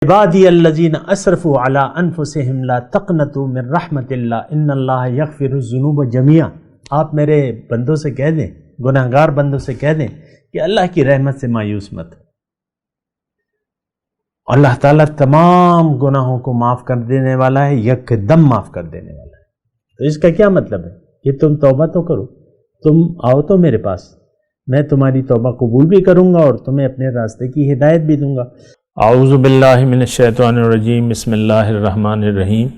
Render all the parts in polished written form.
عبادی الذین اسرفوا علی انفسہم لا تقنطوا من رحمت اللہ ان اللہ یغفر الذنوب جميعا. آپ میرے بندوں سے کہہ دیں، گناہگار بندوں سے کہہ دیں کہ اللہ کی رحمت سے مایوس مت. اللہ تعالیٰ تمام گناہوں کو معاف کر دینے والا ہے، یک دم معاف کر دینے والا ہے. تو اس کا کیا مطلب ہے کہ تم توبہ تو کرو، تم آؤ تو میرے پاس، میں تمہاری توبہ قبول بھی کروں گا اور تمہیں اپنے راستے کی ہدایت بھی دوں گا. اعوذ باللہ من الشیطان الرجیم، بسم اللہ الرحمن الرحیم.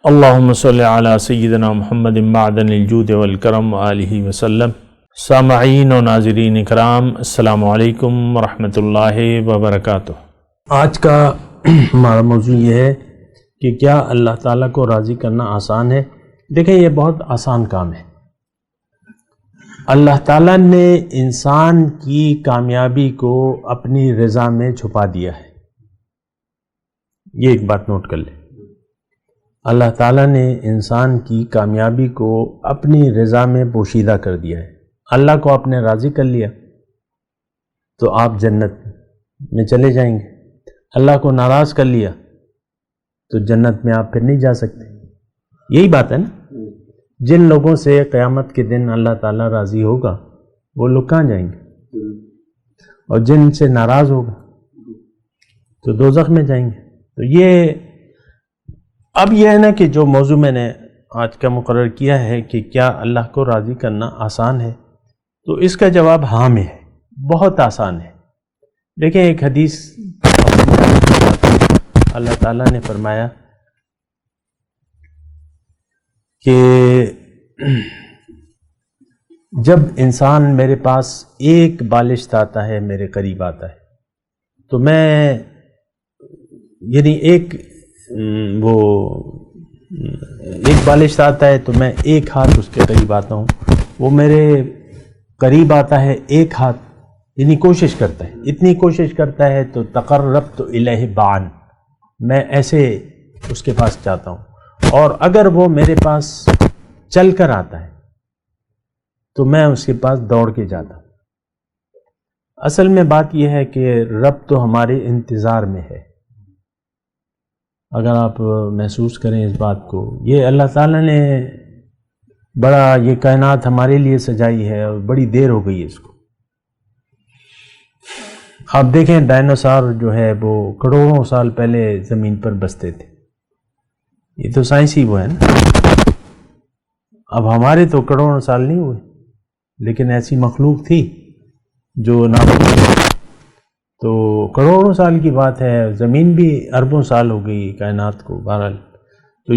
اللہم صلی علی سیدنا محمد معدن الجود والکرم وآلہ وسلم. سامعین و ناظرین اکرام، السلام علیکم ورحمۃ اللہ وبرکاتہ. آج کا ہمارا موضوع یہ ہے کہ کیا اللہ تعالیٰ کو راضی کرنا آسان ہے؟ دیکھیں، یہ بہت آسان کام ہے. اللہ تعالیٰ نے انسان کی کامیابی کو اپنی رضا میں چھپا دیا ہے. یہ ایک بات نوٹ کر لیں، اللہ تعالیٰ نے انسان کی کامیابی کو اپنی رضا میں پوشیدہ کر دیا ہے. اللہ کو آپ نے راضی کر لیا تو آپ جنت میں چلے جائیں گے. اللہ کو ناراض کر لیا تو جنت میں آپ پھر نہیں جا سکتے. یہی بات ہے نا. جن لوگوں سے قیامت کے دن اللہ تعالیٰ راضی ہوگا وہ لوگ کہاں جائیں گے؟ اور جن سے ناراض ہوگا تو دوزخ میں جائیں گے. تو اب یہ ہے نا کہ جو موضوع میں نے آج کا مقرر کیا ہے کہ کیا اللہ کو راضی کرنا آسان ہے، تو اس کا جواب ہاں میں ہے، بہت آسان ہے. دیکھیں، ایک حدیث اللہ تعالیٰ نے فرمایا کہ جب انسان میرے پاس ایک بالشت آتا ہے، میرے قریب آتا ہے، تو میں یعنی ایک بالشت آتا ہے تو میں ایک ہاتھ اس کے قریب آتا ہوں، وہ میرے قریب آتا ہے ایک ہاتھ، یعنی کوشش کرتا ہے، اتنی کوشش کرتا ہے تو تقربت الیہ بعن، میں ایسے اس کے پاس جاتا ہوں. اور اگر وہ میرے پاس چل کر آتا ہے تو میں اس کے پاس دوڑ کے جاتا ہوں. اصل میں بات یہ ہے کہ رب تو ہمارے انتظار میں ہے. اگر آپ محسوس کریں اس بات کو، یہ اللہ تعالیٰ نے بڑا یہ کائنات ہمارے لیے سجائی ہے اور بڑی دیر ہو گئی ہے اس کو. آپ دیکھیں، ڈائناسور جو ہے وہ کروڑوں سال پہلے زمین پر بستے تھے. یہ تو سائنسی وہ ہے نا. اب ہمارے تو کروڑوں سال نہیں ہوئے، لیکن ایسی مخلوق تھی جو تو کروڑوں سال کی بات ہے. زمین بھی اربوں سال ہو گئی کائنات کو. بہرحال تو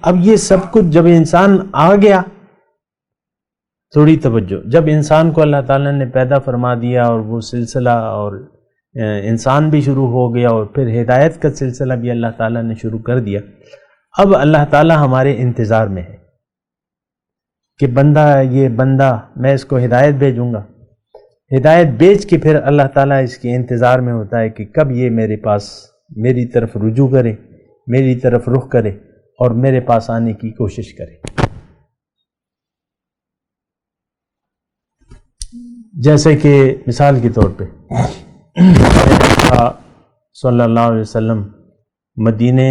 اب یہ سب کچھ جب انسان آ گیا، تھوڑی توجہ، جب انسان کو اللہ تعالیٰ نے پیدا فرما دیا اور وہ سلسلہ اور انسان بھی شروع ہو گیا اور پھر ہدایت کا سلسلہ بھی اللہ تعالیٰ نے شروع کر دیا. اب اللہ تعالیٰ ہمارے انتظار میں ہے کہ یہ بندہ میں اس کو ہدایت بھیجوں گا. ہدایت بھیج کے پھر اللہ تعالیٰ اس کے انتظار میں ہوتا ہے کہ کب یہ میرے پاس میری طرف رجوع کرے، میری طرف رخ کرے اور میرے پاس آنے کی کوشش کرے. جیسے کہ مثال کے طور پہ صلی اللہ علیہ وسلم مدینے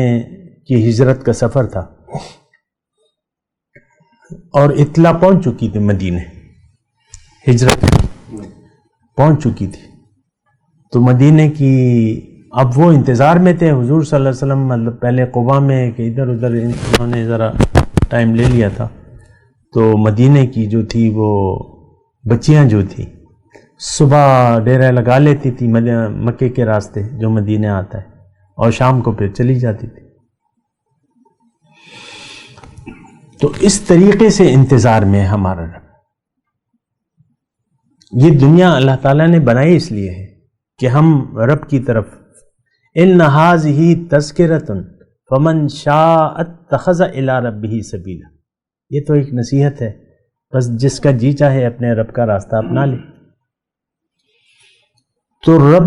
کی ہجرت کا سفر تھا اور اطلاع پہنچ چکی تھی، مدینے ہجرت پہنچ چکی تھی. تو مدینے کی اب وہ انتظار میں تھے. حضور صلی اللہ علیہ وسلم مطلب پہلے قباء میں کہ ادھر ادھر انہوں نے ذرا ٹائم لے لیا تھا. تو مدینے کی جو تھی وہ بچیاں جو تھی صبح ڈیرہ لگا لیتی تھی مکے کے راستے جو مدینے آتا ہے، اور شام کو پھر چلی جاتی تھی. تو اس طریقے سے انتظار میں ہمارا رب. یہ دنیا اللہ تعالیٰ نے بنائی اس لیے ہے کہ ہم رب کی طرف ان ھذہ تذکرۃ فمن شاء اتخذ الی ربہ سبیلا. یہ تو ایک نصیحت ہے، بس جس کا جی چاہے اپنے رب کا راستہ اپنا لے. تو رب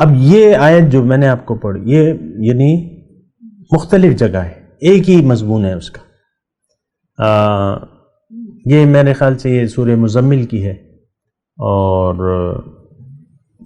اب یہ آیت جو میں نے آپ کو پڑھی، یہ یعنی مختلف جگہ ہے، ایک ہی مضمون ہے اس کا. یہ میرے خیال سے یہ سورہ مزمل کی ہے اور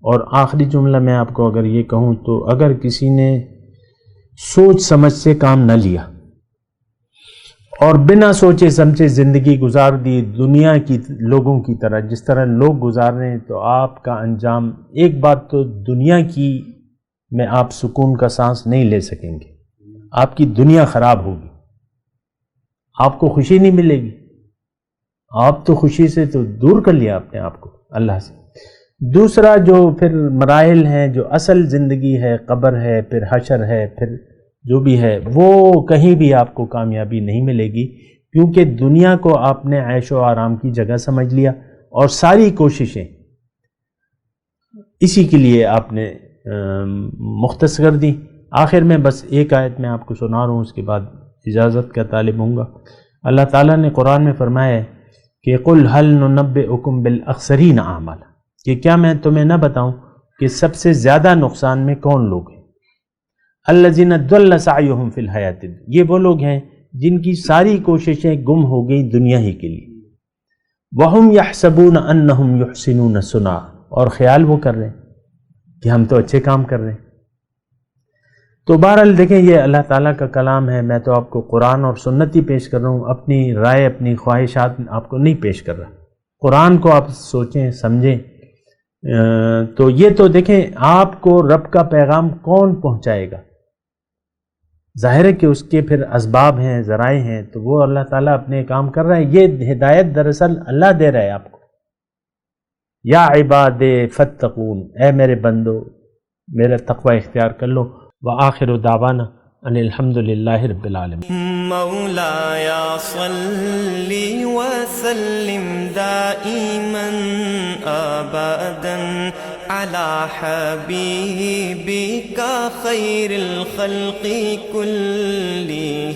اور آخری جملہ میں آپ کو اگر یہ کہوں تو اگر کسی نے سوچ سمجھ سے کام نہ لیا اور بنا سوچے سمجھے زندگی گزار دی دنیا کی لوگوں کی طرح، جس طرح لوگ گزار رہے ہیں، تو آپ کا انجام ایک بات تو دنیا کی میں آپ سکون کا سانس نہیں لے سکیں گے، آپ کی دنیا خراب ہوگی، آپ کو خوشی نہیں ملے گی، آپ تو خوشی سے تو دور کر لیا اپنے آپ کو اللہ سے۔ دوسرا جو پھر مراحل ہیں، جو اصل زندگی ہے، قبر ہے، پھر حشر ہے، پھر جو بھی ہے، وہ کہیں بھی آپ کو کامیابی نہیں ملے گی، کیونکہ دنیا کو آپ نے عیش و آرام کی جگہ سمجھ لیا اور ساری کوششیں اسی کے لیے آپ نے مختص کر دی۔ آخر میں بس ایک آیت میں آپ کو سنا رہا ہوں، اس کے بعد اجازت کا طالب ہوں گا۔ اللہ تعالیٰ نے قرآن میں فرمایا ہے کہ قُلْ هَلْ نُنَبِّئُكُمْ بِالْأَخْسَرِينَ أَعْمَالًا، کہ کیا میں تمہیں نہ بتاؤں کہ سب سے زیادہ نقصان میں کون لوگ ہیں؟ الَّذِينَ ضَلَّ سَعْيُهُمْ فِي الْحَيَاةِ الدُّنْيَا، یہ وہ لوگ ہیں جن کی ساری کوششیں گم ہو گئیں دنیا ہی کے لیے۔ وَهُمْ يَحْسَبُونَ أَنَّهُمْ يُحْسِنُونَ صُنْعًا، اور خیال وہ کر رہے ہیں کہ ہم تو اچھے کام کر رہے ہیں۔ تو بہرحال دیکھیں، یہ اللہ تعالیٰ کا کلام ہے، میں تو آپ کو قرآن اور سنت ہی پیش کر رہا ہوں، اپنی رائے اپنی خواہشات آپ کو نہیں پیش کر رہا۔ قرآن کو آپ سوچیں سمجھیں۔ تو یہ تو دیکھیں آپ کو رب کا پیغام کون پہنچائے گا؟ ظاہر ہے کہ اس کے پھر اسباب ہیں، ذرائع ہیں، تو وہ اللہ تعالیٰ اپنے کام کر رہا ہے۔ یہ ہدایت دراصل اللہ دے رہا ہے آپ کو۔ یا عباد فتقون، اے میرے بندو میرا تقوی اختیار کر لو۔ وآخر دعوانا ان الحمد للہ رب العالمین۔ مولاي صل وسلم دائما ابدا على حبيبك خير الخلق كلهم۔